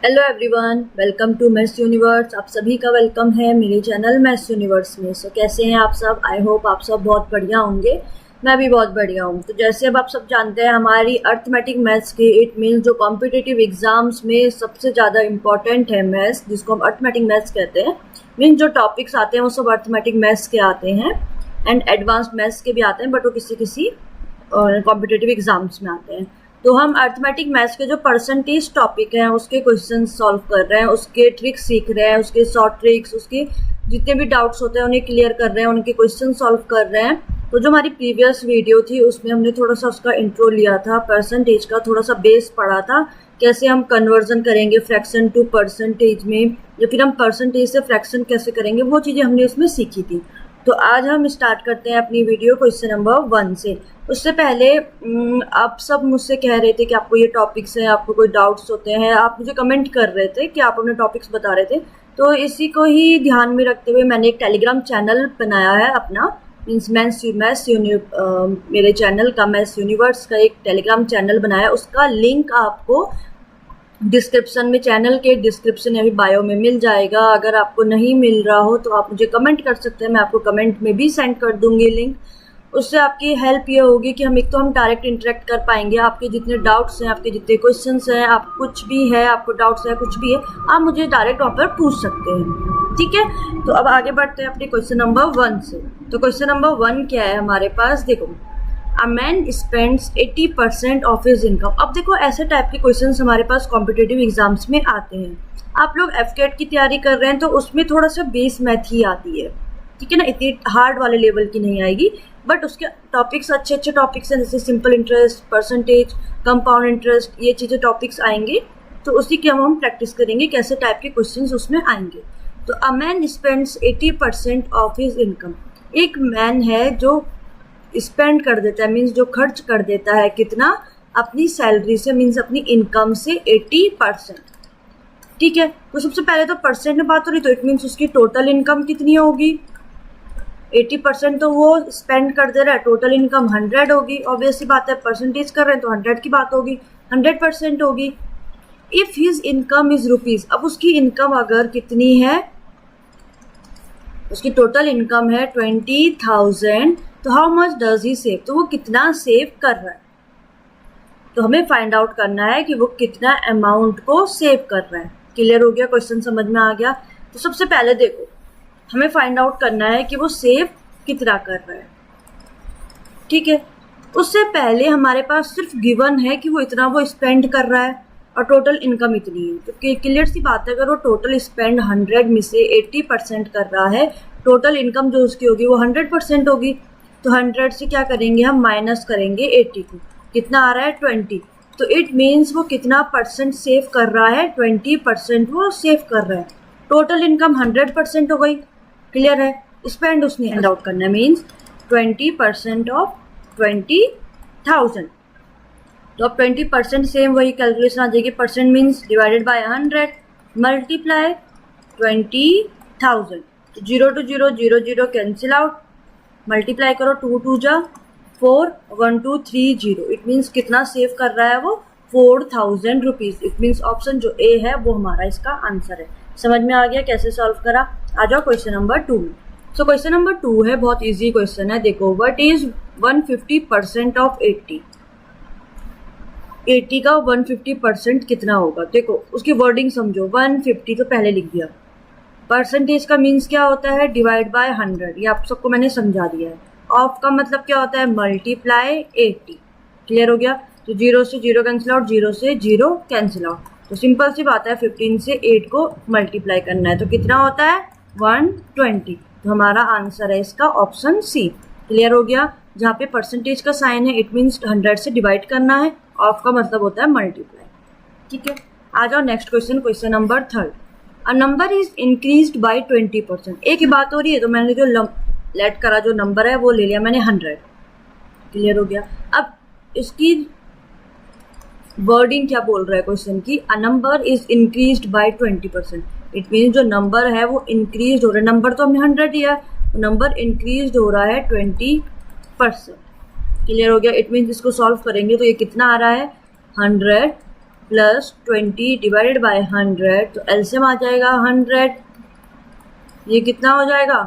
Hello everyone, welcome to maths universe. आप सभी का वेलकम है मेरे चैनल मैथ्स यूनिवर्स में। सो कैसे हैं आप सब? आई होप आप सब बहुत बढ़िया होंगे। मैं भी बहुत बढ़िया हूँ। तो जैसे अब आप सब जानते हैं, हमारी अर्थमेटिक मैथ्स की इट मीन्स जो कॉम्पिटिटिव एग्जाम्स में सबसे ज़्यादा इंपॉर्टेंट है मैथ्स, जिसको हम अर्थमेटिक मैथ्स कहते हैं। मीन्स जो टॉपिक्स आते हैं वो सब अर्थमेटिक मैथ्स के आते हैं एंड एडवांस्ड मैथ्स के भी आते हैं, बट वो किसी किसी कॉम्पिटिटिव एग्जाम्स में आते हैं। तो हम अर्थमेटिक मैथ्स के जो परसेंटेज टॉपिक हैं उसके क्वेश्चन सॉल्व कर रहे हैं, उसके ट्रिक्स सीख रहे हैं, उसके शॉर्ट ट्रिक्स, उसके जितने भी डाउट्स होते हैं उन्हें क्लियर कर रहे हैं, उनके क्वेश्चन सॉल्व कर रहे हैं। तो जो हमारी प्रीवियस वीडियो थी उसमें हमने थोड़ा सा उसका इंट्रो लिया था, परसेंटेज का थोड़ा सा बेस पढ़ा था, कैसे हम कन्वर्जन करेंगे फ्रैक्शन टू परसेंटेज में, या फिर हम परसेंटेज से फ्रैक्शन कैसे करेंगे, वो चीज़ें हमने उसमें सीखी थी। तो आज हम स्टार्ट करते हैं अपनी वीडियो क्वेश्चन नंबर 1 से। उससे पहले आप सब मुझसे कह रहे थे कि आपको ये टॉपिक्स हैं, आपको कोई डाउट्स होते हैं, आप मुझे कमेंट कर रहे थे कि आप अपने टॉपिक्स बता रहे थे। तो इसी को ही ध्यान में रखते हुए मैंने एक टेलीग्राम चैनल बनाया है अपना, मीन्स मेरे चैनल का मैथ्स यूनिवर्स का एक टेलीग्राम चैनल बनाया है। उसका लिंक आपको डिस्क्रिप्शन में, चैनल के डिस्क्रिप्शन या फिर बायो में मिल जाएगा। अगर आपको नहीं मिल रहा हो तो आप मुझे कमेंट कर सकते हैं, मैं आपको कमेंट में भी सेंड कर दूंगी लिंक। उससे आपकी हेल्प ये होगी कि हम डायरेक्ट इंटरेक्ट कर पाएंगे। आपके जितने डाउट्स हैं, आपके जितने क्वेश्चंस हैं, आप कुछ भी है, आपको डाउट्स है, कुछ भी है, आप मुझे डायरेक्ट वहाँ पर पूछ सकते हैं। ठीक है, तो अब आगे बढ़ते हैं अपने क्वेश्चन नंबर 1 से। तो क्वेश्चन नंबर 1 क्या है हमारे पास? देखो, A man spends 80% of his income. अब देखो, ऐसे टाइप के क्वेश्चंस हमारे पास कॉम्पिटिटिव एग्जाम्स में आते हैं। आप लोग एफकेट की तैयारी कर रहे हैं तो उसमें थोड़ा सा बेस मैथ ही आती है, ठीक है ना, इतनी हार्ड वाले लेवल की नहीं आएगी, बट उसके टॉपिक्स अच्छे टॉपिक्स हैं, जैसे simple interest, percentage, compound interest, ये चीज़ें टॉपिक्स आएंगे। तो उसी की हम प्रैक्टिस करेंगे कैसे टाइप के क्वेश्चंस उसमें आएंगे। तो a man spends 80% of his income. एक मैन है जो स्पेंड कर देता है, मीन्स जो खर्च कर देता है, कितना? अपनी सैलरी से, मीन्स अपनी इनकम से 80%। ठीक है, तो सबसे पहले तो परसेंट में बात हो रही, तो इट मीन्स उसकी टोटल इनकम कितनी होगी? 80% तो वो स्पेंड कर दे रहा है, टोटल इनकम 100 होगी। ऑब्वियसली बात है, परसेंटेज कर रहे हैं तो 100 की बात होगी, 100% होगी। If his income is rupees, अब उसकी इनकम अगर कितनी है, उसकी टोटल इनकम है 20,000, तो how much does he save, तो वो कितना सेव कर रहा है। तो हमें फाइंड आउट करना है कि वो कितना अमाउंट को सेव कर रहा है। क्लियर हो गया? क्वेश्चन समझ में आ गया? तो सबसे पहले देखो, हमें फाइंड आउट करना है कि वो सेव कितना कर रहा है। ठीक है, उससे पहले हमारे पास सिर्फ गिवन है कि वो इतना वो स्पेंड कर रहा है और टोटल इनकम इतनी है। तो क्लियर सी बात है, अगर वो टोटल स्पेंड 100 में से 80% कर रहा है, टोटल इनकम जो उसकी होगी वो 100% होगी। तो 100 से क्या करेंगे, हम माइनस करेंगे 80 को। कितना आ रहा है? 20। तो इट मीन्स वो कितना परसेंट सेव कर रहा है? 20% वो सेव कर रहा है। टोटल इनकम 100% हो गई। क्लियर है? स्पेंड उसने फाइंड आउट करना है, मीन्स 20% ऑफ 20,000। तो अब 20% सेम वही कैलकुलेशन आ जाएगी, percent means divided by 100 multiply 20,000। तो 0 to 0 0 0 कैंसिल आउट, मल्टीप्लाई करो, 2 2 जा 4, 1 2 3 0। इट मीन्स कितना सेव कर रहा है वो? 4,000 रुपीज। इट मीन्स ऑप्शन जो ए है वो हमारा इसका आंसर है। समझ में आ गया कैसे सॉल्व करा? आ जाओ क्वेश्चन नंबर 2 में। सो क्वेश्चन नंबर 2 है, बहुत इजी क्वेश्चन है। देखो, व्हाट इज 150% ऑफ 80? 80 का 150% कितना होगा? देखो, उसकी वर्डिंग समझो। 150 तो पहले लिख दिया, परसेंटेज का मीन्स क्या होता है? Divide by 100। ये आप सबको मैंने समझा दिया है। ऑफ का मतलब क्या होता है? मल्टीप्लाई 80। क्लियर हो गया? तो 0 से 0 कैंसिल आउट, 0 से 0 कैंसिल आउट। तो सिंपल सी बात है, 15 से 8 को मल्टीप्लाई करना है, तो कितना होता है? 120। तो हमारा आंसर है इसका ऑप्शन सी। क्लियर हो गया? जहाँ पे परसेंटेज का साइन है, इट मीन्स 100 से डिवाइड करना है, ऑफ का मतलब होता है मल्टीप्लाई। ठीक है, आ जाओ next question, question number 3। A number is increased by 20%। एक ही बात हो रही है, तो मैंने जो लेट करा जो नंबर है वो ले लिया मैंने 100। क्लियर हो गया? अब इसकी वर्डिंग क्या बोल रहा है क्वेश्चन की? A number is increased by 20%। It means जो नंबर है वो इंक्रीज हो रहा है। नंबर तो हमने 100 दिया है, तो नंबर इंक्रीज हो रहा है 20%। क्लियर हो गया? इट मीन्स इसको सॉल्व करेंगे तो ये कितना आ रहा है? 100 प्लस 20 डिवाइडेड बाय 100, तो एलसीएम आ जाएगा 100। ये कितना हो जाएगा?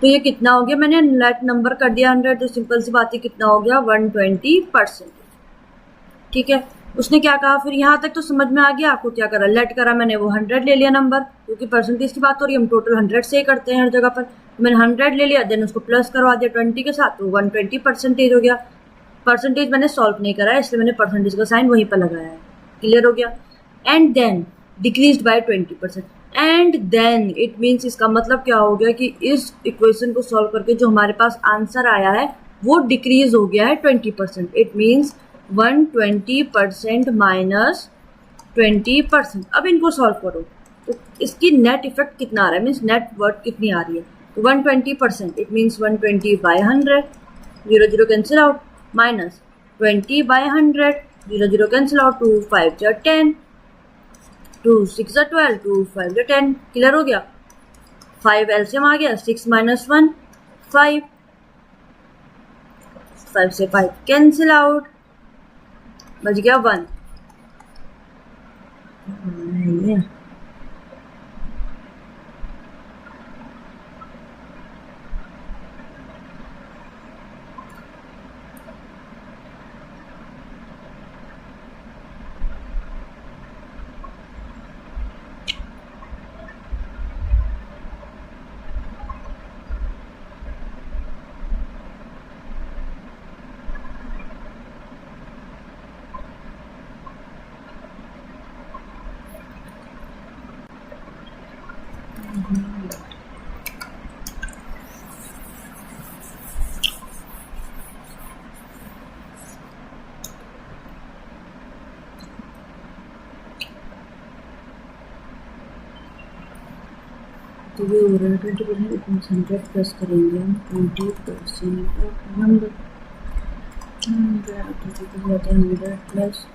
तो ये कितना हो गया? मैंने नेट नंबर कर दिया 100, तो सिंपल सी बात है, कितना हो गया? 120%। ठीक है, उसने क्या कहा फिर? यहाँ तक तो समझ में आ गया आपको क्या करा? लेट करा मैंने, वो 100 ले लिया नंबर, क्योंकि परसेंटेज की बात हो रही है, हम टोटल 100 से ही करते हैं हर जगह पर। मैंने 100 ले लिया, देन उसको प्लस करवा दिया 20 के साथ, तो 120% हो गया। परसेंटेज मैंने सॉल्व नहीं करा है, इसलिए मैंने परसेंटेज का साइन वहीं पर लगाया है। क्लियर हो गया? And then decrease by 20%। And then it means, इसका मतलब क्या हो गया कि इस इक्वेशन को सॉल्व करके जो हमारे पास आंसर आया है वो डिक्रीज हो गया है 20%। It means 120% minus 20%। अब इनको सॉल्व करो तो इसकी नेट इफेक्ट कितना आ रहा है, मीन्स नेट वर्थ कितनी आ रही है? तो 120%, it means 120 by 100, 0 0 cancel out, minus 20 by 100, 0 0 cancel out, 2 5 जा 10, 2 6 जा 12, 2 5 जा 10। क्लियर हो गया? 5 एलसीएम आ गया, 6 माइनस 1 5, 5 से 5 कैंसिल आउट, बच गया 1। तो ये हो रहा है 20%, 100 प्लस करेंगे हम 20% ऑफ नंबर, 100 प्लस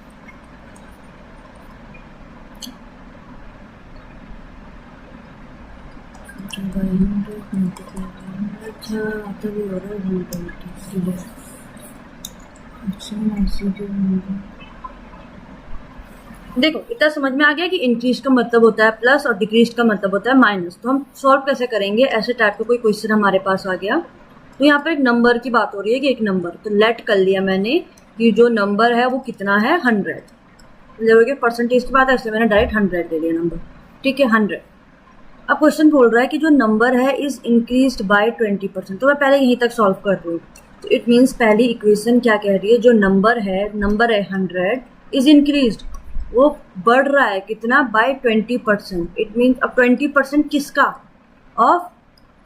अच्छा, तब ये हो रहा है 120। देखो इतना समझ में आ गया कि इंक्रीज का मतलब होता है प्लस और डिक्रीज का मतलब होता है माइनस। तो हम सॉल्व कैसे करेंगे? ऐसे टाइप का कोई क्वेश्चन हमारे पास आ गया, तो यहाँ पर एक नंबर की बात हो रही है कि एक नंबर, तो लेट कर लिया मैंने कि जो नंबर है वो कितना है, 100। देखोगे परसेंटेज की बात है, इसलिए मैंने डायरेक्ट 100 ले लिया नंबर। ठीक है, 100। अब क्वेश्चन बोल रहा है कि जो नंबर है इज इंक्रीज्ड बाय 20%। तो मैं पहले यहीं तक सॉल्व कर रही हूँ। तो इट मीन्स पहली इक्वेशन क्या कह रही है? जो नंबर है 100 इज इंक्रीज्ड, वो बढ़ रहा है कितना? बाय 20%। इट मीन्स अब 20% किसका? Of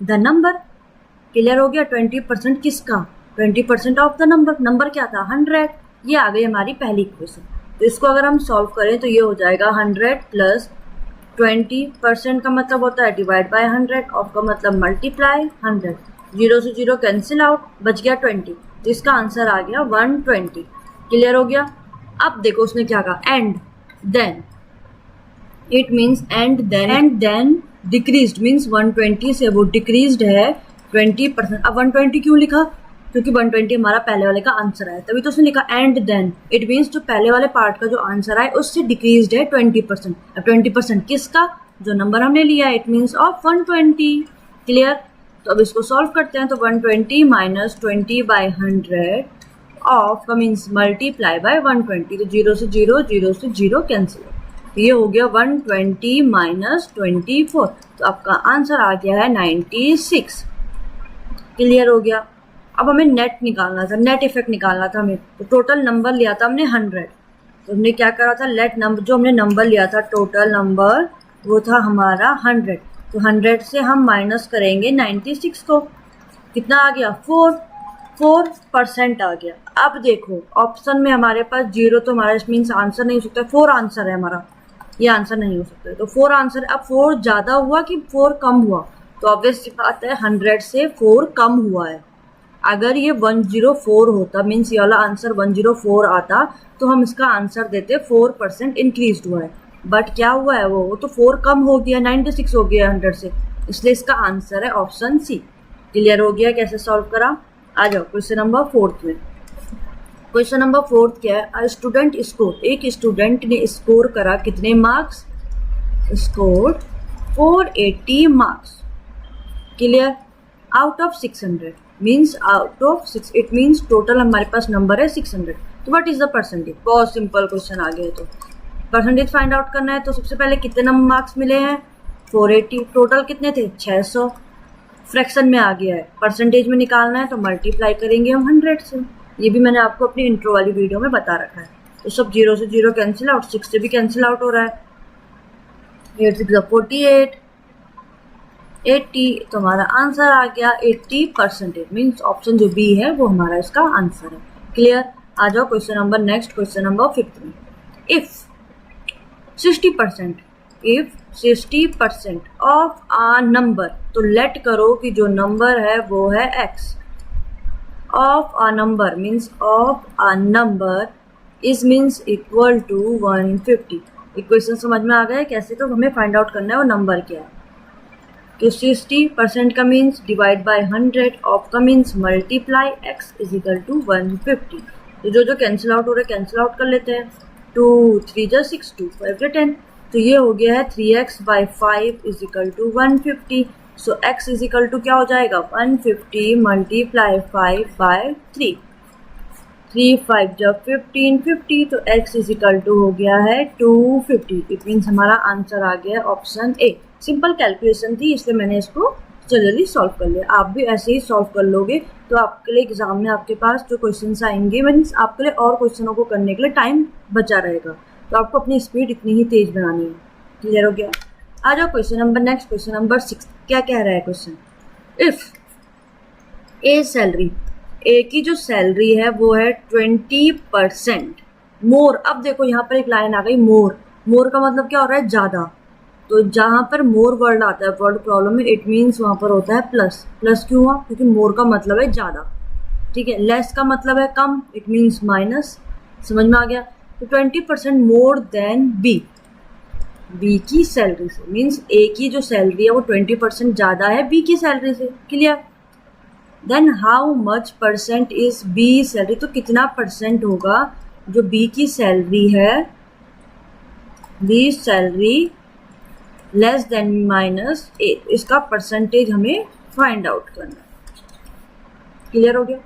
the number. क्लियर हो गया? 20% किसका? 20% ऑफ द नंबर। नंबर क्या था? 100। ये आ गई हमारी पहली इक्वेशन। तो इसको अगर हम सॉल्व करें तो ये हो जाएगा 100 प्लस 20% का मतलब होता है डिवाइड बाय 100, ऑफ का मतलब मल्टीप्लाई 100, 0 से 0 कैंसिल आउट, बच गया 20। तो इसका आंसर आ गया 120। क्लियर हो गया? अब देखो उसने क्या कहा, and then. It means and then decreased, means 120 से वो डिक्रीज्ड है 20%। अब 120 क्यों लिखा? क्योंकि 120 हमारा पहले वाले का आंसर है, तभी तो उसने लिखा एंड देन। इट मीन्स जो पहले वाले पार्ट का जो आंसर है उससे डिक्रीज्ड है 20%। अब 20% किसका? जो नंबर हमने लिया, इट मीन्स ऑफ 120। क्लियर? तो अब इसको सॉल्व करते हैं। तो 120 माइनस 20 बाय 100 ऑफ का मीन्स मल्टीप्लाई बाय 120, तो 0 से 0, 0 से 0 कैंसिल। तो ये हो गया 120 माइनस 24। तो आपका आंसर आ गया है 96। क्लियर हो गया? अब हमें नेट निकालना था, नेट इफेक्ट निकालना था हमें। तो टोटल नंबर लिया था हमने 100, तो हमने क्या करा था? लेट नंबर, जो हमने नंबर लिया था टोटल नंबर वो था हमारा 100। तो 100 से हम माइनस करेंगे 96 को, कितना आ गया? 4% आ गया। अब देखो ऑप्शन में हमारे पास 0, तो हमारा मीन्स आंसर नहीं हो सकता, 4 आंसर है हमारा, ये आंसर नहीं हो सकता। तो 4 आंसर। अब 4 ज़्यादा हुआ कि 4 कम हुआ? तो ऑब्वियस बात है 100 से 4 कम हुआ है। अगर ये 104 होता, मीन्स ये वाला आंसर 104 आता, तो हम इसका आंसर देते 4% इंक्रीज हुआ है। बट क्या हुआ है, वो तो 4 कम हो गया, 96 हो गया 100 से, इसलिए इसका आंसर है ऑप्शन सी। क्लियर हो गया कैसे सॉल्व करा? आ जाओ क्वेश्चन नंबर 4 में। क्वेश्चन नंबर 4 क्या है? अ स्टूडेंट स्कोर, एक स्टूडेंट ने स्कोर करा कितने marks? Score 480 marks. Clear? Out of 600 means out of 6, it means total हमारे पास नंबर है 600। तो व्हाट इज द परसेंटेज? बहुत सिंपल क्वेश्चन आ गया। तो परसेंटेज फाइंड आउट करना है, तो सबसे पहले कितने नंबर मार्क्स मिले हैं? 480। टोटल कितने थे? 600। फ्रैक्शन में आ गया है, परसेंटेज में निकालना है तो मल्टीप्लाई करेंगे हम 100 से। ये भी मैंने आपको अपनी इंट्रो वाली वीडियो में बता रखा है। तो सब 0 से 0 कैंसिल आउट, 6 से भी कैंसिल आउट हो रहा है। 8 6 48, 80, तो हमारा आंसर आ गया 80%। मीन्स ऑप्शन जो बी है वो हमारा इसका आंसर है। क्लियर? आ जाओ question number next, question number 5 में। If 60%, if 60% of a number, तो लेट करो कि जो नंबर है वो है x। Of a number means of a number is means equal to 150। Equation समझ में आ गया कैसे? तो हमें फाइंड आउट करना है वो नंबर क्या है। कि 60% का मीन्स डिवाइड बाय 100, ऑफ का means multiply x is equal to 150। तो जो जो कैंसिल आउट हो रहा है कैंसिल आउट कर लेते हैं। 2 3 जा 6, 2 5 जा 10, तो ये हो गया है 3x by 5 is equal to 150। So x is equal to क्या हो जाएगा? 150 मल्टीप्लाई 5 बाय 3, 3 5 जब 15 50, तो x इज इक्वल टू हो गया है 250। इट मीन्स हमारा आंसर आ गया ऑप्शन ए। सिंपल कैलकुलेशन थी इसलिए मैंने इसको जल्दी सॉल्व कर लिया। आप भी ऐसे ही सॉल्व कर लोगे तो आपके लिए एग्जाम में आपके पास जो क्वेश्चंस आएंगे, मीन्स आपके लिए और क्वेश्चनों को करने के लिए टाइम बचा रहेगा। तो आपको अपनी स्पीड इतनी ही तेज बनानी है। क्लियर हो गया? आ जाओ question number next, question number 6। क्या कह रहा है क्वेश्चन? इफ ए सैलरी, ए की जो सैलरी है वो है 20% मोर। अब देखो यहाँ पर एक लाइन आ गई मोर। मोर का मतलब क्या हो रहा है? ज़्यादा। तो जहाँ पर मोर वर्ड आता है वर्ड प्रॉब्लम में, इट मीन्स वहाँ पर होता है प्लस। प्लस क्यों हुआ? क्योंकि मोर का मतलब है ज़्यादा। ठीक है, लेस का मतलब है कम, इट मीन्स माइनस। समझ में आ गया? तो 20% मोर देन बी, बी की सैलरी से, मीन्स ए की जो सैलरी है वो 20% ज़्यादा है बी की सैलरी से। Clear? Then how much percent is B salary, तो कितना परसेंट होगा जो बी की सैलरी है, B salary less than minus A, इसका परसेंटेज हमें फाइंड आउट करना है। क्लियर हो गया?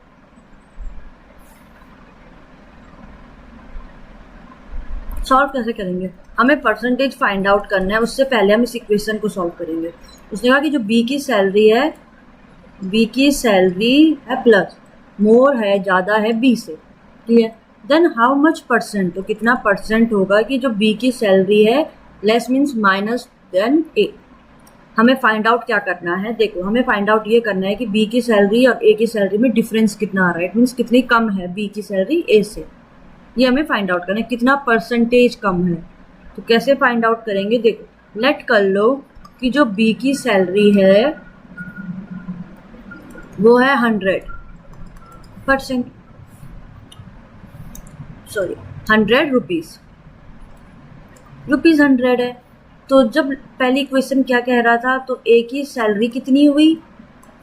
सॉल्व कैसे करेंगे? हमें परसेंटेज फाइंड आउट करना है, उससे पहले हम इस इक्वेशन को सॉल्व करेंगे। उसने कहा कि जो बी की सैलरी है, बी की सैलरी है प्लस, मोर है ज़्यादा है बी से। Clear? Then how much percent, तो कितना परसेंट होगा कि जो बी की सैलरी है लेस मीन्स माइनस देन ए। हमें फाइंड आउट क्या करना है? देखो हमें फाइंड आउट ये करना है कि बी की सैलरी और ए की सैलरी में डिफरेंस कितना आ रहा है, इट मीन्स कितनी कम है बी की सैलरी ए से। ये हमें फाइंड आउट करना है, कितना परसेंटेज कम है। तो कैसे फाइंड आउट करेंगे? देखो लेट कर लो कि जो बी की सैलरी है वो है 100%, सॉरी 100 रुपीज़, 100 है। तो जब पहली क्वेश्चन क्या कह रहा था, तो ए की सैलरी कितनी हुई?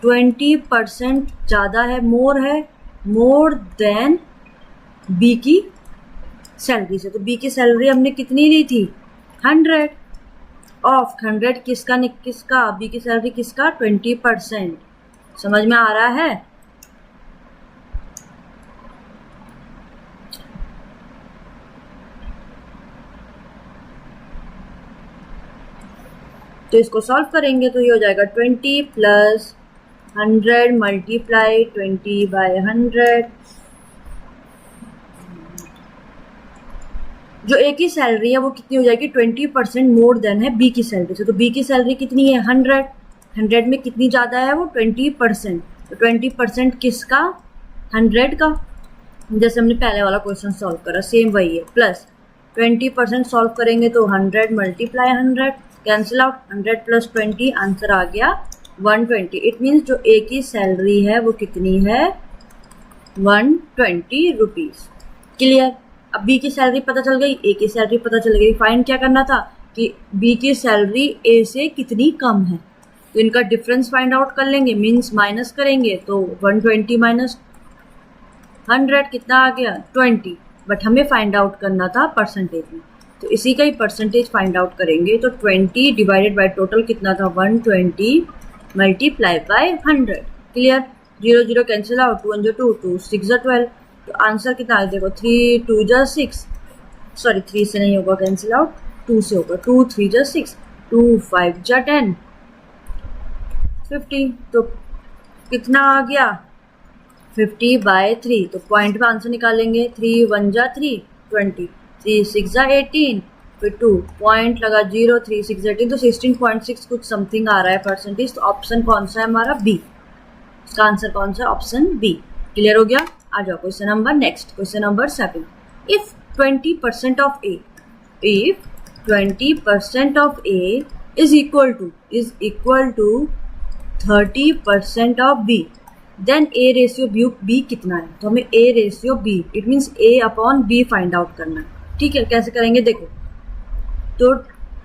20% ज़्यादा है, मोर है, मोर देन बी की सैलरी से। तो बी की सैलरी हमने कितनी ली थी? 100। ऑफ 100 किसका किसका? बी की सैलरी किसका? 20%। समझ में आ रहा है? तो इसको सॉल्व करेंगे तो ये हो जाएगा 20 प्लस 100 मल्टीप्लाई 20 बाय 100। जो ए की सैलरी है वो कितनी हो जाएगी? 20% मोर देन है बी की सैलरी से। तो बी की सैलरी कितनी है? 100। 100 में कितनी ज़्यादा है? वो 20%। तो 20% किसका? 100 का। जैसे हमने पहले वाला क्वेश्चन सॉल्व करा सेम वही है। प्लस 20% सॉल्व करेंगे तो 100 multiply 100, cancel out, 100 plus 20 answer आ गया 120। इट मीन्स जो ए की सैलरी है वो कितनी है? 120 रुपीज़। क्लियर। अब बी की सैलरी पता चल गई, ए की सैलरी पता चल गई। फाइंड क्या करना था कि बी की सैलरी ए से कितनी कम है, तो इनका डिफरेंस फाइंड आउट कर लेंगे, मीन्स माइनस करेंगे। तो 120 माइनस 100 कितना आ गया 20, बट हमें फाइंड आउट करना था परसेंटेज में, तो इसी का ही परसेंटेज फाइंड आउट करेंगे। तो 20 डिवाइडेड बाय टोटल कितना था 120 multiply by 100। Clear. 0 0 cancel out, 2 1 2 2 6 12। तो आंसर कितना है देखो 3 2 6, सॉरी 3 से नहीं होगा कैंसिल आउट, 2 से होगा। 2 3 6, 2 5 10 50। तो कितना आ गया 50/3। तो पॉइंट में आंसर निकालेंगे। 3 1 3 20, 3 6 18, फिर 2 पॉइंट लगा 0, 3 6 18, तो 16.6 कुछ समथिंग आ रहा है परसेंटेज। तो ऑप्शन कौन सा है हमारा बी, इसका आंसर कौन सा है ऑप्शन बी। क्लियर हो गया। आ जाओ question number next, question number 7। If 20% of A, if 20% of A is equal to 30% of B, then A ratio B कितना है। तो हमें A ratio B, it means A upon B find out करना है। ठीक है, कैसे करेंगे देखो। तो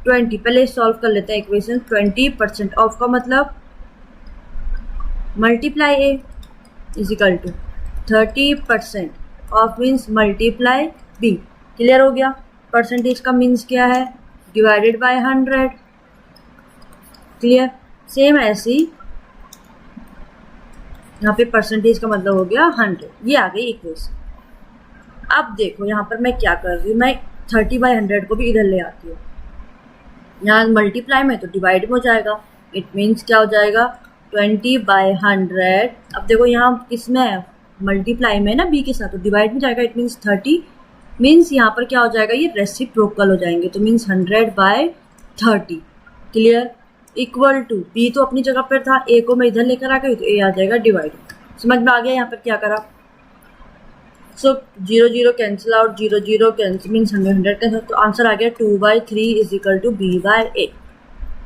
20 पहले सॉल्व कर लेते हैं इक्वेशन। 20% ऑफ का मतलब multiply A is equal to 30% of means multiply B. Clear हो गया। परसेंटेज का मीन्स क्या है डिवाइडेड बाय 100। क्लियर। सेम ऐसी यहाँ पे परसेंटेज का मतलब हो गया 100। ये आ गई इक्वेशन। अब देखो यहाँ पर मैं क्या कर रही हूँ, मैं 30/100 को भी इधर ले आती हूँ। यहाँ मल्टीप्लाई में तो डिवाइड में हो जाएगा, इट मीन्स क्या हो जाएगा 20/100। अब देखो यहाँ किस में है मल्टीप्लाई में ना बी के साथ, तो डिवाइड में जाएगा, इट मीन्स 30। मीन्स यहाँ पर क्या हो जाएगा ये रेसिप्रोकल हो जाएंगे, तो means 100/30। Clear. Equal to B तो अपनी जगह पर था, ए को मैं इधर लेकर आ गई तो ए आ जाएगा डिवाइड। समझ में आ गया यहाँ पर क्या करा। सो 0 0 cancel out, 0 0 cancel means 100 cancel, तो आंसर आ गया 2/3 इज इक्वल टू b/a।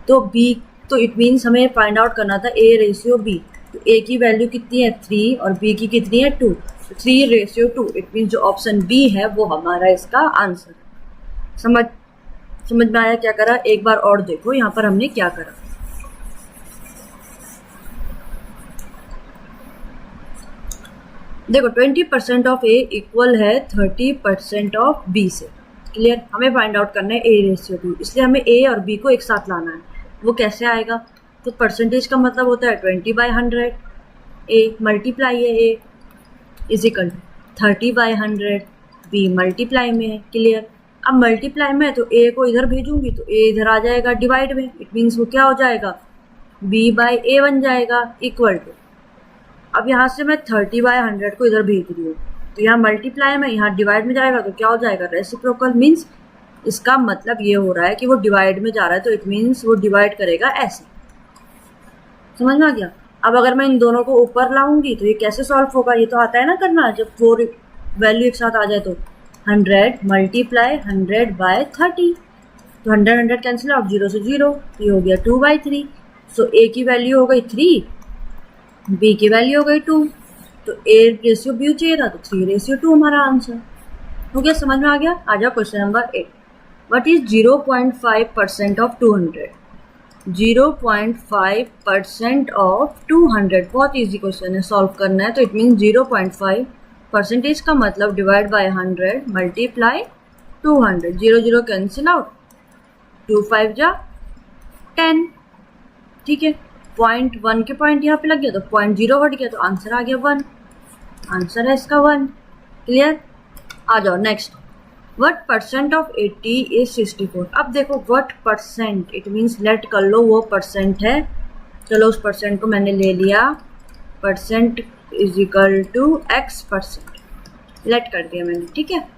तो b तो इट मीन्स हमें फाइंड आउट करना था a रेशियो b। तो a की वैल्यू कितनी है 3 और b की कितनी है 2, तो 3/2। इट मीन्स जो ऑप्शन b है वो हमारा इसका आंसर। समझ में आया क्या करा। एक बार और देखो यहाँ पर हमने क्या करा। देखो 20% ऑफ ए इक्वल है 30% ऑफ बी से। क्लियर। हमें फाइंड आउट करना है ए रेशियो बी, इसलिए हमें ए और बी को एक साथ लाना है। वो कैसे आएगा, तो परसेंटेज का मतलब होता है 20/100, ए मल्टीप्लाई है ए इज इक्वल 30/100, बी मल्टीप्लाई में है। क्लियर। अब मल्टीप्लाई में है तो ए को इधर भेजूंगी तो ए इधर आ जाएगा डिवाइड में, इट मीन्स वो क्या हो जाएगा b/a बन जाएगा इक्वल टू। अब यहाँ से मैं 30/100 को इधर भेज रही हूँ, तो यहाँ मल्टीप्लाई में यहाँ डिवाइड में जाएगा तो क्या हो जाएगा रेसिप्रोकल। मीन्स इसका मतलब ये हो रहा है कि वो डिवाइड में जा रहा है, तो इट मीन्स वो डिवाइड करेगा ऐसे। समझ में आ गया। अब अगर मैं इन दोनों को ऊपर लाऊंगी तो ये कैसे सॉल्व होगा, ये तो आता है ना करना, जब 4 वैल्यू एक साथ आ जाए तो 100 मल्टीप्लाई 100/30, तो 100 100 कैंसिल आउट, 0 से 0, ये हो गया 2/3। सो ए की वैल्यू हो गई 3, बी की वैल्यू हो गई 2, तो ए रेशियो बी चाहिए था तो 3/2 हमारा आंसर हो गया। समझ में आ गया। आ जाओ question number 8। What is 0.5% of 200। 0.5% of 200 बहुत इजी क्वेश्चन है, सॉल्व करना है। तो इट मीन 0.5 परसेंटेज का मतलब divide by 100 multiply 200। 0 0 cancel out, 2 5 जा 10। ठीक है। 0.1 के पॉइंट यहाँ पे लग गया तो 0.0 हट गया, तो आंसर आ गया 1। आंसर है इसका 1। क्लियर। आ जाओ next. What percent of 80 is 64। अब देखो what percent, it means let कर लो वो परसेंट है। चलो उस परसेंट को मैंने ले लिया, percent is equal to x%, let कर दिया मैंने। ठीक है,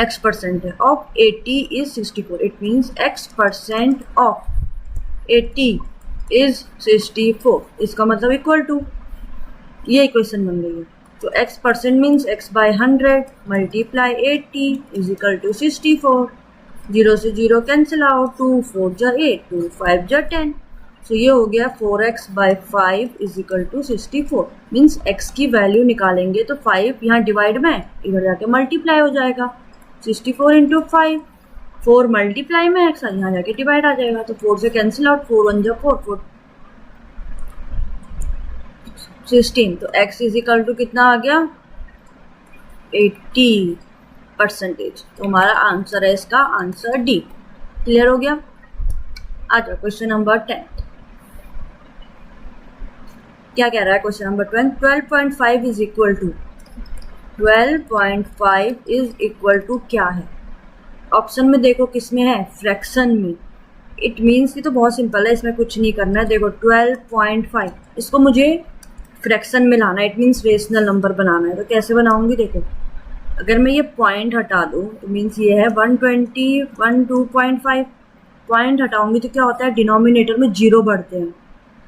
x% है of 80 is 64, it means x% of 80 is 64। इसका मतलब इक्वल टू, ये इक्वेशन बन गई है। तो x% means x/100 multiply 80 is equal to 64। 0 से 0 कैंसिल आउट, 2 4 जा 8, 2 5 जा 10। तो ये हो गया 4x/5 is equal to 64। Means x की वैल्यू निकालेंगे तो 5 यहाँ डिवाइड में, इधर जाके मल्टीप्लाई हो जाएगा। 64 इंटू 5, 4 मल्टीप्लाई में x यहाँ जाके डिवाइड आ जाएगा। तो 4 से कैंसिल आउट, 4 1 जा 4 16। तो x इज इक्वल टू कितना आ गया 80%। तो हमारा आंसर है इसका आंसर डी। क्लियर हो गया। आ जाओ क्वेश्चन नंबर 10। क्या कह रहा है question number 12? 12.5 is equal to 12.5 is equal to क्या है? ऑप्शन में देखो किस में है, फ्रैक्शन में। इट मीन्स ये तो बहुत सिंपल है, इसमें कुछ नहीं करना है। देखो 12.5 इसको मुझे फ्रैक्शन में लाना है, इट मीन्स रेशनल नंबर बनाना है। तो कैसे बनाऊंगी? देखो अगर मैं ये पॉइंट हटा दूँ तो मीन्स ये है 120 12.5। पॉइंट हटाऊंगी तो क्या होता है, डिनोमिनेटर में जीरो बढ़ते हैं।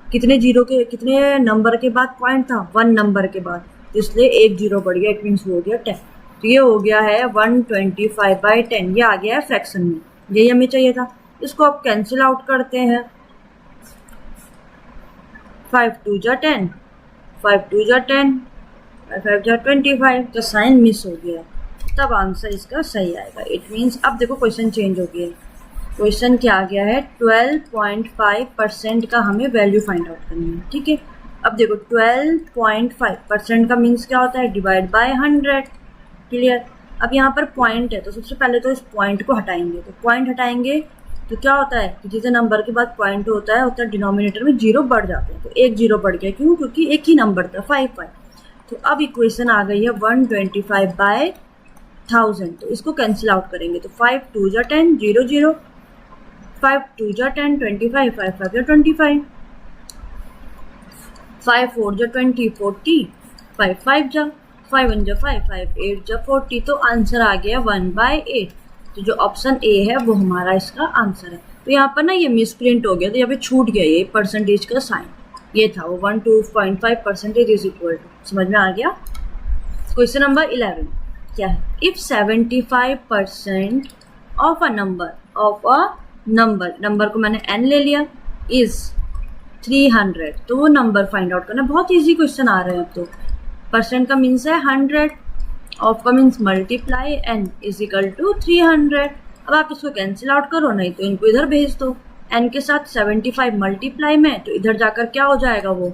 कितने नंबर के बाद पॉइंट था? 1 नंबर के बाद, तो इसलिए एक जीरो बढ़ गया, इट मीन्स हो गया 10। तो ये हो गया है 125/10। ये आ गया है फ्रैक्शन में, यही हमें चाहिए था। इसको आप कैंसिल आउट करते हैं। 5 2 जा 10, 5 2 जा 10, 5 5 जा 25। तो साइन मिस हो गया, तब आंसर इसका सही आएगा। इट मीन्स अब देखो क्वेश्चन चेंज हो गया। क्वेश्चन क्या आ गया है, 12.5% का हमें वैल्यू फाइंड आउट करनी है। ठीक है, अब देखो 12.5% का मीन्स क्या होता है, डिवाइड बाय 100। क्लियर। अब यहाँ पर पॉइंट है तो सबसे पहले तो इस पॉइंट को हटाएंगे। तो पॉइंट हटाएंगे तो क्या होता है कि जितने नंबर के बाद पॉइंट होता है उतना डिनोमिनेटर में जीरो बढ़ जाते हैं। तो एक जीरो बढ़ गया, क्यों? क्योंकि एक ही नंबर था 5। तो अब इक्वेशन आ गई है 125/1000। तो इसको कैंसिल आउट करेंगे तो 5 2 जा 10 0 0, 5 2 जा 10 25, 5 5 जा 25, 5 4 जा 20 40, 5 5 जा 5 1 जा 5 5 8 जा 40। तो आंसर आ गया 1/8। तो जो ऑप्शन ए है वो हमारा इसका आंसर है। तो यहाँ पर ना ये मिसप्रिंट हो गया, तो यहाँ पे छूट गया ये परसेंटेज का साइन, ये था वो 12.5% इज इक्वल टू। समझ में आ गया। क्वेश्चन नंबर 11 क्या है, इफ 75% ऑफ अ नंबर को मैंने n ले लिया इज 300। तो वो नंबर फाइंड आउट करना, बहुत इजी क्वेश्चन आ रहे हैं। अब तो परसेंट का मीन्स है 100, ऑफ का means multiply n is equal to 300। अब आप इसको कैंसिल आउट करो, नहीं तो इनको इधर भेज दो। n के साथ 75 मल्टीप्लाई में, तो इधर जाकर क्या हो जाएगा, वो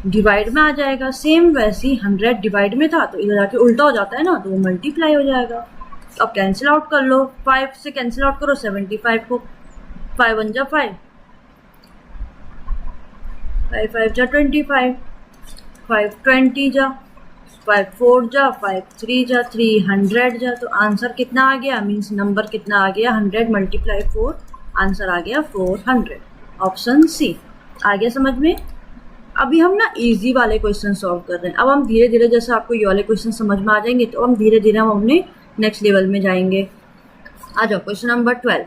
डिवाइड में आ जाएगा। सेम वैसे ही 100 डिवाइड में था तो इधर जाके उल्टा हो जाता है ना, तो वो मल्टीप्लाई हो जाएगा। अब कैंसिल आउट कर लो, 5 से कैंसिल आउट करो 75 को, 5 1 जा 5, 5 5 जा 25, 5 20 जा, 5 4 जा, 5 3 जा, 300 जा। तो आंसर कितना आ गया, मीन्स नंबर कितना आ गया, 100 मल्टीप्लाई 4, आंसर आ गया 400। ऑप्शन सी आ गया समझ में। अभी हम ना इजी वाले क्वेश्चन सॉल्व कर रहे हैं। अब हम धीरे धीरे, जैसे आपको ये वाले क्वेश्चन समझ में आ जाएंगे तो हम धीरे धीरे हम अपने नेक्स्ट लेवल में जाएंगे। आ जाओ question number 12।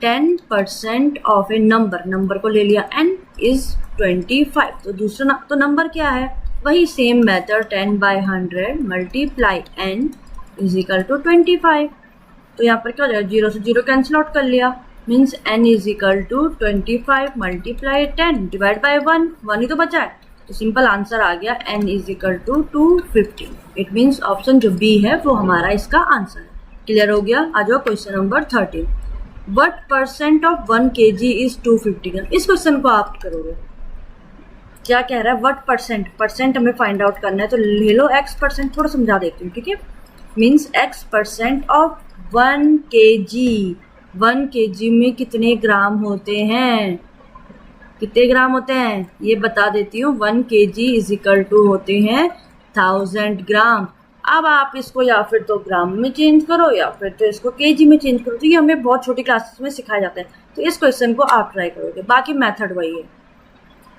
10% of A number को ले लिया n इज 25। तो दूसरा तो नंबर क्या है, वही same method 10/100 multiply n is equal to 25। तो यहाँ पर क्या हो जाएगा, 0 से 0 कैंसिल आउट कर लिया, means n is equal to 25 multiply 10 divide by 1 ही तो बचा है। तो सिंपल आंसर आ गया n is equal to 250। It means option जो बी है वो हमारा इसका आंसर है। क्लियर हो गया। आ जाओ question number 13। What % of 1 kg is 250 ग्राम। इस क्वेश्चन को आप करोगे, क्या कह रहा है, व्हाट परसेंट हमें फाइंड आउट करना है। तो ले लो x%, थोड़ा समझा देती हूँ। ठीक है, means x% of 1 kg। 1 kg में कितने ग्राम होते हैं, कितने ग्राम होते हैं ये बता देती हूँ। 1 kg इज इक्वल टू होते हैं 1000 ग्राम। अब आप इसको या फिर तो ग्राम में चेंज करो या फिर तो इसको केजी में चेंज करो। तो ये हमें बहुत छोटी क्लासेस में सिखाया जाता है। तो इस क्वेश्चन को आप ट्राई करोगे, बाकी मेथड वही है।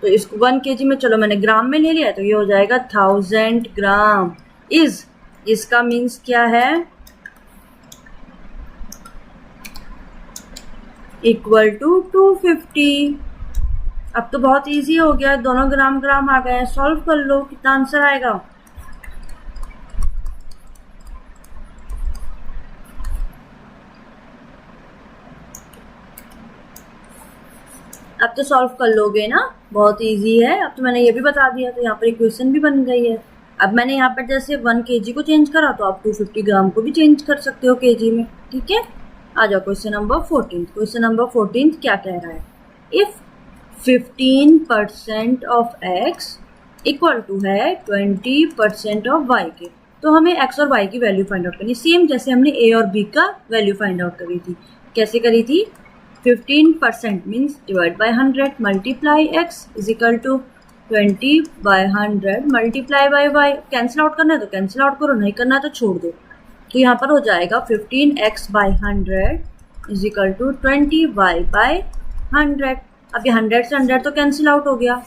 तो इसको 1 kg में, चलो मैंने ग्राम में ले लिया, तो ये हो जाएगा 1000 ग्राम इज, इसका मीन्स क्या है, इक्वल टू 250। अब तो बहुत इजी हो गया, दोनों ग्राम ग्राम आ गए। सॉल्व कर लो, कितना आंसर आएगा। अब तो सॉल्व कर लोगे ना, बहुत इजी है। अब तो मैंने ये भी बता दिया, तो यहाँ पर इक्वेशन भी बन गई है। अब मैंने यहाँ पर जैसे 1 kg को चेंज करा, तो आप 250 ग्राम को भी चेंज कर सकते हो kg में, ठीक है। आ जाओ क्वेश्चन नंबर 14। क्वेश्चन नंबर 14 क्या कह रहा है, if 15% of x equal to है 20% ऑफ y के, तो हमें x और y की वैल्यू फाइंड आउट करनी, सेम जैसे हमने a और b का वैल्यू फाइंड आउट करी थी। कैसे करी थी, 15% means divide by 100 multiply x is equal to 20 by 100 multiply by y। Cancel out करना है तो कैंसिल आउट करो, नहीं करना है तो छोड़ दो। तो यहाँ पर हो जाएगा 15x by 100 is equal to 20y by 100। अब ये 100 से 100 तो कैंसिल आउट हो गया,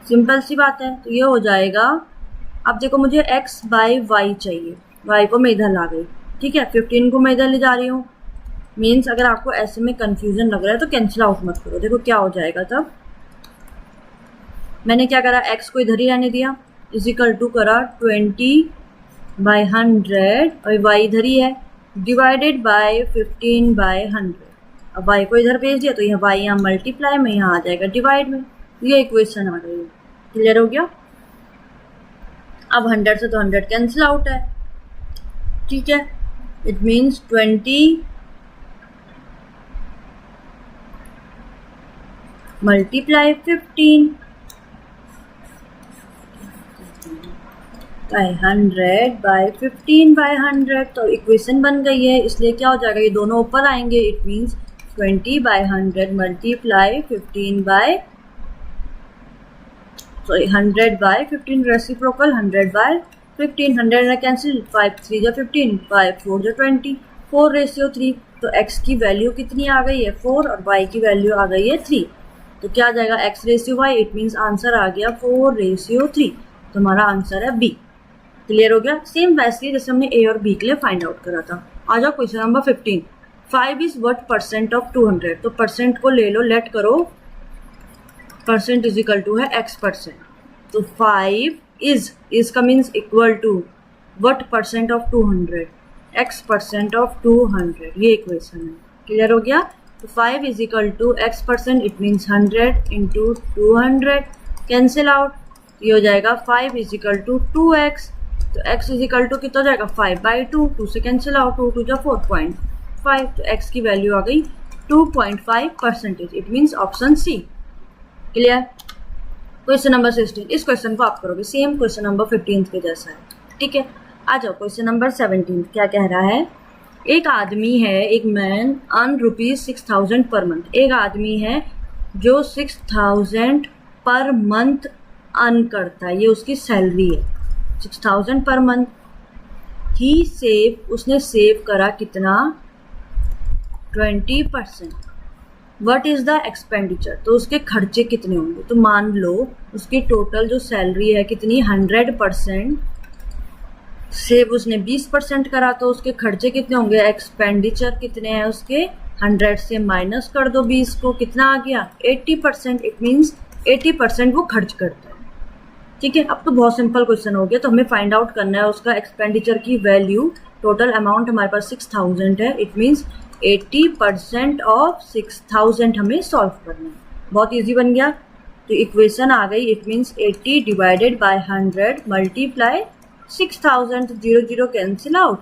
सिंपल सी बात है। तो ये हो जाएगा, अब देखो मुझे x बाय y चाहिए, y को मैं इधर ला गई, ठीक है, 15 को मैं इधर ले जा रही हूँ। मीन्स अगर आपको ऐसे में कंफ्यूजन लग रहा है तो कैंसिल आउट मत करो। देखो क्या हो जाएगा, तब मैंने क्या करा, x को इधर ही रहने दिया, इज इक्वल टू करा 20 बाय 100 और y इधर ही है, डिवाइडेड बाय 15 बाय 100। अब y को इधर भेज दिया तो यह y यहाँ मल्टीप्लाई में, यहाँ आ जाएगा डिवाइड में। ये इक्वेशन आ गई है, क्लियर हो गया। अब 100 से तो 100 कैंसिल आउट है, ठीक है। It means 20 multiply 15 by 100 by 15 by 100। तो इक्वेशन बन गई है, इसलिए क्या हो जाएगा, ये दोनों ऊपर आएंगे। It means 20 by 100 multiply 15 by 100 by 15 reciprocal 100 by 15। 100 cancel, 5 3 जा 15, 5 4 जा 20, 4:3। तो x की वैल्यू कितनी आ गई है 4 और y की वैल्यू आ गई है 3। तो क्या आ जाएगा x/y, इट मीन्स आंसर आ गया 4:3। तो हमारा आंसर है बी। क्लियर हो गया। सेम वैसे जैसे हमने a और b के लिए फाइंड आउट करा था। आ जाओ question number 15। 5 is what percent of 200। तो परसेंट को ले लो, लेट करो, परसेंट इज इक्वल टू है x%। तो 5 इज का means equal to what percent of 200, x% of 200। ये इक्वेशन है, क्लियर हो गया। तो 5 is equal to x%, it means 100 into 200, cancel out. ये हो जाएगा 5 इज इक्वल टू 2x। तो x इज इक्वल टू कितना हो जाएगा 5/2, 2 से कैंसिल आउट, 2 2 जा 4.5। तो x की वैल्यू आ गई 2.5%। It means option C. Clear. Question number 16, इस क्वेश्चन को आप करोगे सेम क्वेश्चन नंबर 15 के जैसा है, ठीक है। आ जाओ क्वेश्चन नंबर 17। क्या कह रहा है, एक आदमी है, एक मैन अर्न ₹6,000 पर मंथ। एक आदमी है जो 6,000 पर मंथ अर्न करता है, ये उसकी सैलरी है 6,000 पर मंथ। ही सेव, उसने सेव करा कितना 20%। वट इज़ द एक्सपेंडिचर, तो उसके खर्चे कितने होंगे। तो मान लो उसकी टोटल जो सैलरी है कितनी 100%, सेव उसने 20% करा, तो उसके खर्चे कितने होंगे, एक्सपेंडिचर कितने हैं उसके, 100 से माइनस कर दो 20 को, कितना आ गया 80%। इट मीन्स 80% वो खर्च करता है, ठीक है। अब तो बहुत सिंपल क्वेश्चन हो गया। तो हमें फाइंड आउट करना है उसका एक्सपेंडिचर की वैल्यू। टोटल अमाउंट हमारे पास 6,000 है, इट मीन्स 80% ऑफ 6,000 हमें सॉल्व करना है। बहुत इजी बन गया। तो इक्वेशन आ गई, it means 80 divided by 100 multiply 6,000। 0 0 cancel out,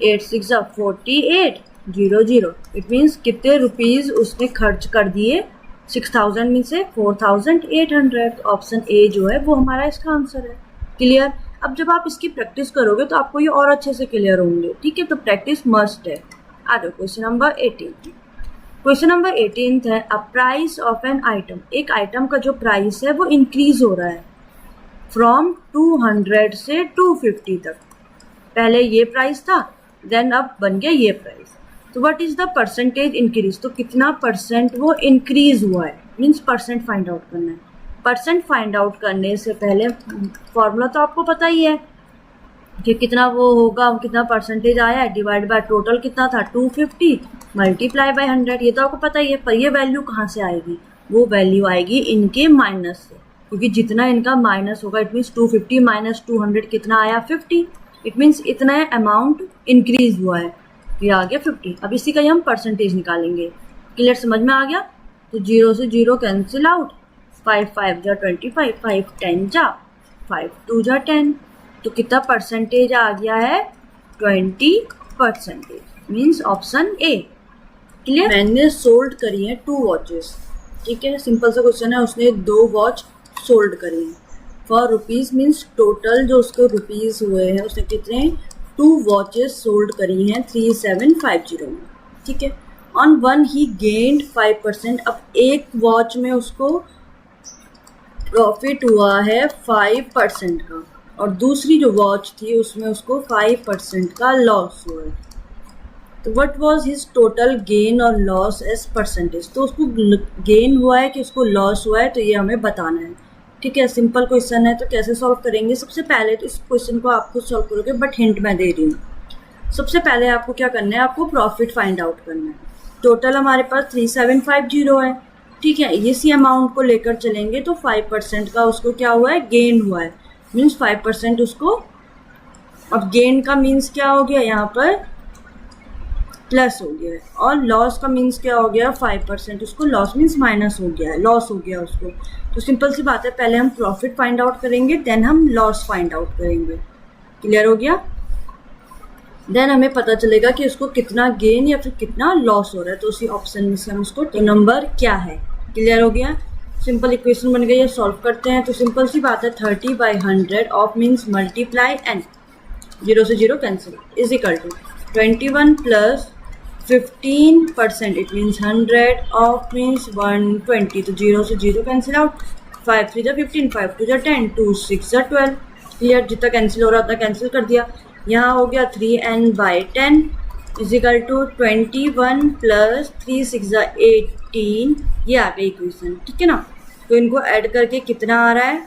8 6 48, 0 0। It means कितने रुपीज़ उसने खर्च कर दिए 6,000 में से 4,800। ऑप्शन ए जो है वो हमारा इसका आंसर है। क्लियर। अब जब आप इसकी प्रैक्टिस करोगे तो आपको ये और अच्छे से क्लियर होंगे, ठीक है। तो प्रैक्टिस मस्ट है। आ जाओ क्वेश्चन नंबर 18। क्वेश्चन नंबर 18 है, a price of an item. एक आइटम का जो प्राइस है वो इंक्रीज हो रहा है फ्रॉम 200 से 250 तक। पहले ये प्राइस था, देन अब बन गया ये प्राइस। तो what is the percentage increase, तो कितना परसेंट वो इंक्रीज हुआ है, मीन्स परसेंट फाइंड आउट करना है। परसेंट फाइंड आउट करने से पहले फॉर्मूला तो आपको पता ही है कि कितना वो होगा, कितना परसेंटेज आया है, डिवाइड बाय टोटल कितना था 250 मल्टीप्लाई बाय 100। ये तो आपको पता ही है। पर ये वैल्यू कहाँ से आएगी, वो वैल्यू आएगी इनके माइनस से, क्योंकि जितना इनका माइनस होगा, इट मीन्स 250 माइनस 200 कितना आया 50। इट मीन्स इतना अमाउंट इंक्रीज हुआ है, ये आ गया 50। अब इसी का ही हम परसेंटेज निकालेंगे। क्लियर, समझ में आ गया। तो 0 से 0 कैंसिल आउट, 5 5 जा 25, 5 10 जा, 5 2 जा 10, तो कितना परसेंटेज आ गया है 20%, मीन्स ऑप्शन ए। क्लियर। मैंने सोल्ड करी है 2 वॉचेस, ठीक है, सिंपल सा क्वेश्चन है, उसने 2 वॉच सोल्ड करी है फॉर रुपीज़, मीन्स टोटल जो उसको रुपीज़ हुए हैं उसने कितने 2 वॉचेस सोल्ड करी हैं 3750 में, ठीक है। ऑन वन ही गेन्ड 5%, अब एक वॉच में उसको प्रॉफिट हुआ है 5% का, और दूसरी जो वॉच थी उसमें उसको 5% का लॉस हुआ है। तो what was his total gain और लॉस एज परसेंटेज, तो उसको गेन हुआ है कि उसको लॉस हुआ है, तो ये हमें बताना है, ठीक है। सिंपल क्वेश्चन है, तो कैसे सॉल्व करेंगे, सबसे पहले तो इस क्वेश्चन को आप खुद सॉल्व करोगे, बट हिंट मैं दे रही हूँ। सबसे पहले आपको क्या करना है, आपको प्रॉफिट फाइंड आउट करना है। टोटल हमारे पास 3750 है, ठीक है, इसी अमाउंट को लेकर चलेंगे तो 5% का उसको क्या हुआ है, गेन हुआ है, मीन्स 5% उसको, अब गेन का मीन्स क्या हो गया, यहाँ पर प्लस हो गया है, और लॉस का मीन्स क्या हो गया, 5% उसको लॉस मीन्स माइनस हो गया है, लॉस हो गया उसको। तो सिंपल सी बात है, पहले हम प्रॉफिट फाइंड आउट करेंगे, देन हम लॉस फाइंड आउट करेंगे। क्लियर हो गया। देन हमें पता चलेगा कि उसको कितना गेन या फिर कितना लॉस हो रहा है, तो उसी ऑप्शन में से हम उसको, तो नंबर क्या है। क्लियर हो गया। सिंपल इक्वेशन बन गई है, सॉल्व करते हैं। तो सिंपल सी बात है, 30/100 ऑफ मीन्स मल्टीप्लाई एन, 0 से 0 cancel, is equal to 21 plus 15%, it means 100 of means 120, तो 0 से 0 कैंसिल आउट, 5 3 जा 15, 5 2 जा 10, 2 6 जा 12। क्लियर, जितना कैंसिल हो रहा उतना कैंसिल कर दिया। यहाँ हो गया 3n/10 is equal to 21 plus 3 6 जा 18, ये आ गई इक्वेशन, ठीक है ना। तो इनको ऐड करके कितना आ रहा है,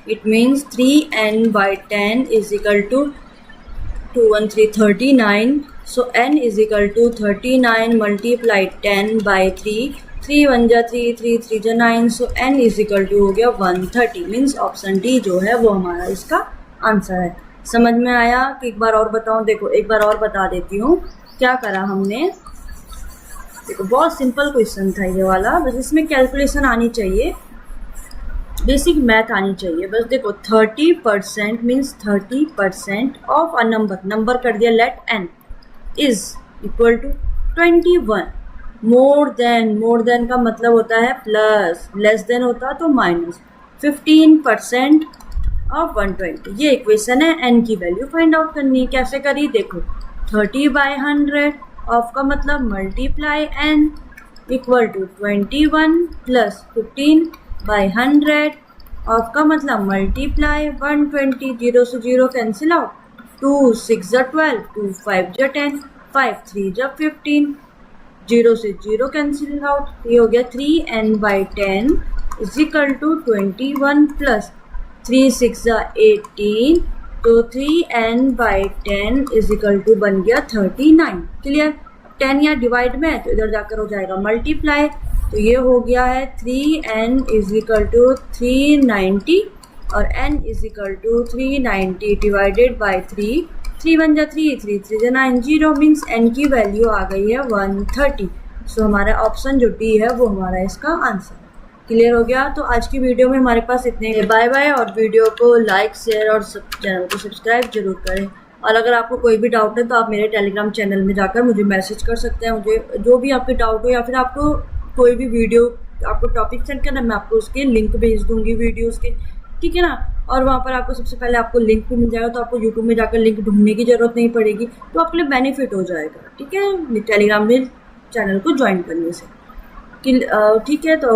it means 3n/10 is equal to 2 1 3 39, so n is equal to 39 multiplied 10/3, 3 1 जा 3, 3 3 जा 9, so n is equal to हो गया 130, मीन्स ऑप्शन डी जो है वो हमारा इसका आंसर है। समझ में आया कि एक बार और बताऊं, देखो एक बार और बता देती हूँ क्या करा हमने। देखो बहुत सिंपल क्वेश्चन था ये वाला, बस इसमें कैलकुलेशन आनी चाहिए, बेसिक मैथ आनी चाहिए बस। देखो 30% मीन्स 30% ऑफ अ नंबर कर दिया, let n is equal to 21, more than का मतलब होता है प्लस, लेस देन होता तो माइनस, 15% ऑफ 120, ये इक्वेशन है। n की वैल्यू फाइंड आउट करनी है, कैसे करी, देखो 30/100 ऑफ का मतलब multiply n equal to 21 plus 15/100 of का मतलब मल्टीप्लाई 120, 0 से 0 कैंसिल आउट, 2 6 जा 12, 2 5 जा 10, 5 3 जा 15, 0 से 0 कैंसिल आउट, ये हो गया 3n/10 is equal to 21 plus 3 6 जा 18, तो 3n/10 इज इक्वल टू बन गया 39। क्लियर। 10 या डिवाइड में तो इधर जाकर हो जाएगा मल्टीप्लाई, तो ये हो गया है 3n इज इक्वल टू 390 और n is equal to 390 divided by 3, 3 1 जा 3, 3 3 जा 9, 0 मीन्स n की वैल्यू आ गई है 130। सो हमारा ऑप्शन जो डी है वो हमारा इसका आंसर। क्लियर हो गया। तो आज की वीडियो में हमारे पास इतने, बाय बाय, और वीडियो को लाइक शेयर और चैनल को सब्सक्राइब जरूर करें। और अगर आपको कोई भी डाउट है तो आप मेरे टेलीग्राम चैनल में जाकर मुझे मैसेज कर सकते हैं, मुझे जो भी आपके डाउट हो, या फिर आपको कोई भी वीडियो, आपको टॉपिक सेंड करना, मैं आपको उसके लिंक भेज दूंगी वीडियोस के, ठीक है ना। और वहाँ पर आपको सबसे पहले आपको लिंक भी मिल जाएगा, तो आपको यूट्यूब में जाकर लिंक ढूंढने की ज़रूरत नहीं पड़ेगी, तो आपके लिए बेनिफिट हो जाएगा, ठीक है, टेलीग्राम में चैनल को ज्वाइन करने से। ठीक है, तो